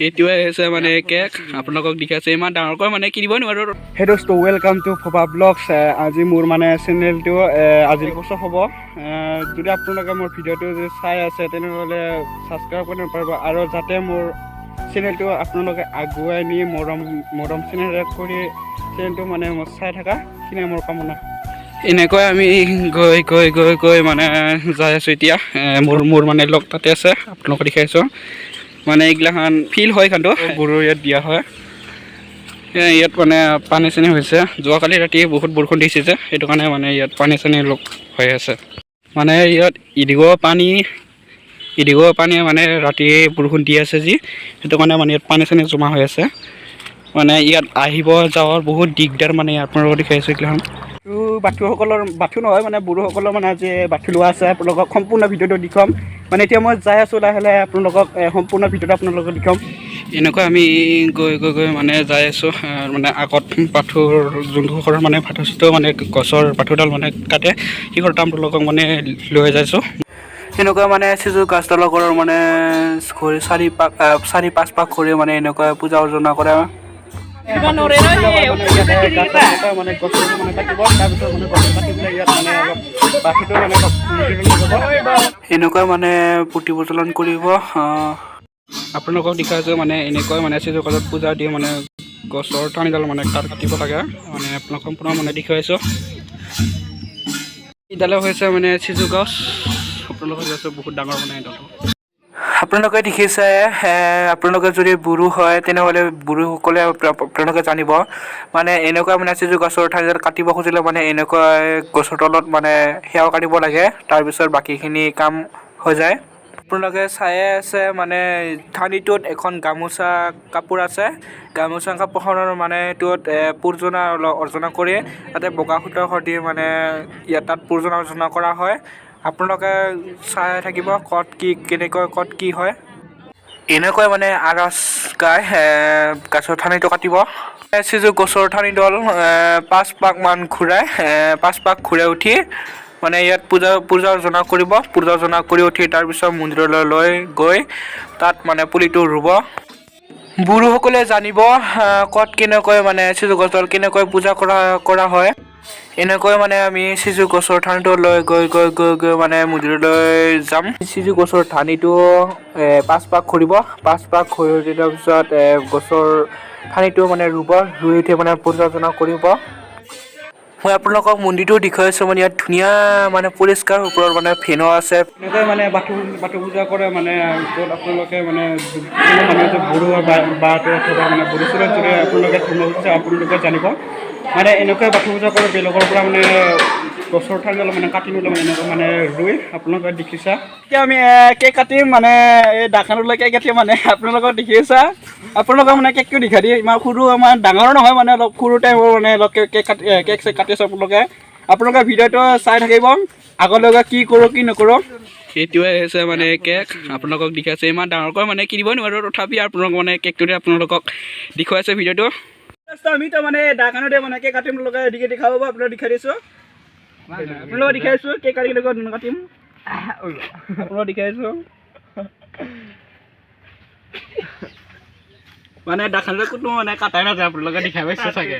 এইটোৱে হৈছে মানে কেক আপোনালোকক দেখাইছোঁ ইমান ডাঙৰকৈ মানে কিনিব নোৱাৰোঁ। হেই দোস্ত ৱেলকাম টু ভবা ব্লগছ। আজি মোৰ মানে চেনেলটো আজি বছৰ হ'ব। যদি আপোনালোকে মোৰ ভিডিঅ'টো যদি চাই আছে তেনেহ'লে ছাবস্ক্ৰাইব কৰিব পাৰিব আৰু যাতে মোৰ চেনেলটো আপোনালোকে আগুৱাই নি মৰম চেনেল কৰি চেনেলটো মানে মই চাই থকা সেইখিনিয়ে মোৰ কামনা। এনেকৈ আমি গৈ গৈ গৈ গৈ মানে যাই আছোঁ এতিয়া। মোৰ মানে লগ তাতে আছে আপোনালোকক দেখাইছোঁ। মানে এইগিলাখান ফিল হয় খানটো গৰু ইয়াত দিয়া হয়। ইয়াত মানে পানী চানী হৈছে যোৱাকালি ৰাতি বহুত বৰষুণ দিছে যে সেইটো কাৰণে মানে ইয়াত পানী চানী লগ হৈ আছে। মানে ইয়াত ইদিগো পানী মানে ৰাতি বৰষুণ দি আছে যি সেইটো কাৰণে মানে ইয়াত পানী চানী জমা হৈ আছে। মানে ইয়াত আহিব যাৱাৰ বহুত দিগদাৰ মানে আপোনালোকক দেখাইছোঁ এইগিলাখান। বাথু নহয় মানে বড়োসকলৰ মানে আজি বাথু লোৱা আছে আপোনালোকক সম্পূৰ্ণ ভিডিঅ'টো দেখুৱাম। মানে এতিয়া মই যাই আছোঁ লাহে লাহে আপোনালোকক সম্পূৰ্ণ ভিডিঅ'টো আপোনালোকক দেখুৱাম। এনেকৈ আমি গৈ গৈ গৈ মানে যাই আছোঁ। মানে আগত বাথুৰ যোনসকলৰ মানে বাথু মানে গছৰ বাথুডাল মানে কাটে সেইঘৰ আপোনালোকক মানে লৈ যাইছোঁ। এনেকুৱা মানে চিজু গছডালৰ মানে চাৰি পাঁচ পাক কৰি মানে এনেকুৱা পূজা অৰ্চনা কৰে। এনেকুৱা মানে পুতি প্ৰচলন কৰিব। আপোনালোকক দেখাইছোঁ মানে এনেকৈ মানে চিজু গছত পূজা দি মানে গছৰ ঠানিডাল মানে কাটিব লাগে মানে আপোনাক সম্পূৰ্ণ মানে দেখুৱাইছোঁ। এইডালে হৈছে মানে চিজু গছ আপোনালোকে দেখাইছোঁ বহুত ডাঙৰ মানে এইডাল। আপোনালোকে দেখিছে আপোনালোকে যদি বড়ো হয় তেনেহ'লে বড়োসকলে আপোনালোকে জানিব মানে এনেকুৱা মানে চিজু গছৰ ঠাইডাল কাটিব খুজিলে মানে এনেকুৱা গছৰ তলত মানে সেৱা কাটিব লাগে তাৰপিছত বাকীখিনি কাম হৈ যায়। আপোনালোকে চাই আছে মানে ঠানিটোত এখন গামোচা কাপোৰ আছে। গামোচা কাপোৰখনৰ মানে এইটোত পূৰ্জনা অৰ্চনা কৰি তাতে বগা সূতাৰ সৈতে মানে তাত পূৰ্জনা অৰ্চনা কৰা হয়। আপোনালোকে চাই থাকিব ক'ত কি হয়। এনেকৈ মানে আৰজ গাই গছৰ ঠানিটো কাটিব। চিজু গছৰ ঠানিডাল 5 পাক মান ঘূৰাই উঠি মানে ইয়াত পূজা অৰ্চনা কৰিব। পূজা অৰ্চনা কৰি উঠি তাৰপিছত মন্দিৰলৈ লৈ গৈ তাত মানে পুলিটো ৰুব। বড়োসকলে জানিব ক'ত কেনেকৈ মানে চিজু গছডাল কেনেকৈ পূজা কৰা হয়। এনেকৈ মানে আমি চিজু গছৰ ঠানিটো লৈ গৈ মানে মন্দিৰলৈ যাম। চিজু গছৰ ঠানিটো 5 পাক ঘূৰিব। 5 পাক ঘূৰি তাৰ পিছত গছৰ ঠানিটো মানে ৰুব। ৰুই উঠি মানে পূজা অৰ্চনা কৰিব। মই আপোনালোকক মন্দিৰটো দেখুৱাইছোঁ মানে ইয়াত ধুনীয়া মানে পৰিষ্কাৰ ওপৰত মানে ফেনো আছে। এনেকৈ মানে বাথৌ পূজা কৰে মানে য'ত আপোনালোকে মানে বড়ো বাটো অথবা মানে বড়ো চলত যদি আপোনালোকে জানিব মানে এনেকৈ বাথৌ পূজা কৰে বেলেগৰ পৰা মানে গছৰ ঠাইডাল মানে কাটি নিলে মানে এনেকৈ মানে ৰুই আপোনালোকে দেখিছা। এতিয়া আমি কেক কাটিম মানে এই ডাকানলৈ কেক কাটিম মানে আপোনালোকক দেখিছা। আপোনালোকে মানে কেকটো দেখাই দিয়ে ইমান সৰু আমাৰ ডাঙৰ নহয় মানে অলপ সৰু টাইপৰ মানে অলপ কেক কাটিছে আপোনালোকে ভিডিঅ'টো চাই থাকিব আগলৈকে কি কৰোঁ কি নকৰোঁ। সেইটোৱে হৈছে মানে কেক আপোনালোকক দেখাইছোঁ ইমান ডাঙৰকৈ মানে কিনিব নোৱাৰোঁ তথাপি আপোনালোক মানে কেকটোতে আপোনালোকক দেখুৱাইছে ভিডিঅ'টো। আমিতো মানে ডাকানতে মানে কেক কাটিম দেখাব আপোনালোক দেখাই দিছোঁ। আপোনালোকক দেখাইছোঁ কেক কাটিম আপোনালোক দেখাইছোঁ মানে ডাকানলৈ কোনো মানে কাটাই নাযায় আপোনালোকে দেখাই পাইছে চাগে।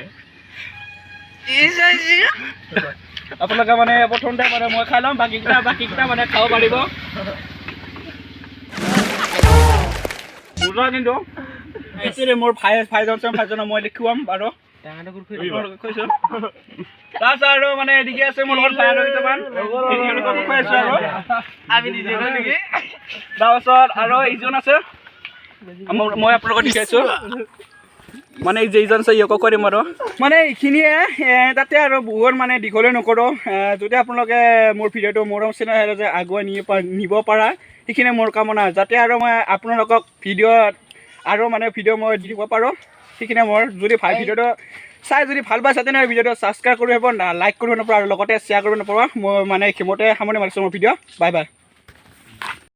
আপোনালোকে মানে প্ৰথমতে মানে মই খাই ল'ম বাকীকেইটা মানে খাব পাৰিব। কিন্তু মোৰ ভাইজনক মই দেখুৱাম বাৰু কৈছোঁ। তাৰপিছত আৰু মানে এদিকে আছে মোৰ লগত ভাই আৰু কেইটামান খুৱাইছোঁ আৰু আমি নিজে তাৰপাছত আৰু ইজন আছে মই আপোনালোকক দেখাইছোঁ মানে যেইজন আছে ইয়কো কৰিম আৰু মানে এইখিনিয়ে তাতে আৰু বহুত মানে দীঘলৈ নকৰোঁ। যদি আপোনালোকে মোৰ ভিডিঅ'টো মৰম চেনেল যে আগুৱাই নিব পাৰা সেইখিনি মোৰ কামনা যাতে আৰু মই আপোনালোকক ভিডিঅ' মই দিব পাৰোঁ সেইখিনি মোৰ যদি ভিডিঅ'টো চাই যদি ভাল পাইছে তেনেহ'লে ভিডিঅ'টো ছাবস্ক্ৰাইব কৰিব লাইক কৰিব নপৰা আৰু লগতে শ্বেয়াৰ কৰিব নপৰা। মই মানে ক্ষমতে সামৰণি মাৰিছোঁ মোৰ ভিডিঅ'। Bye bye.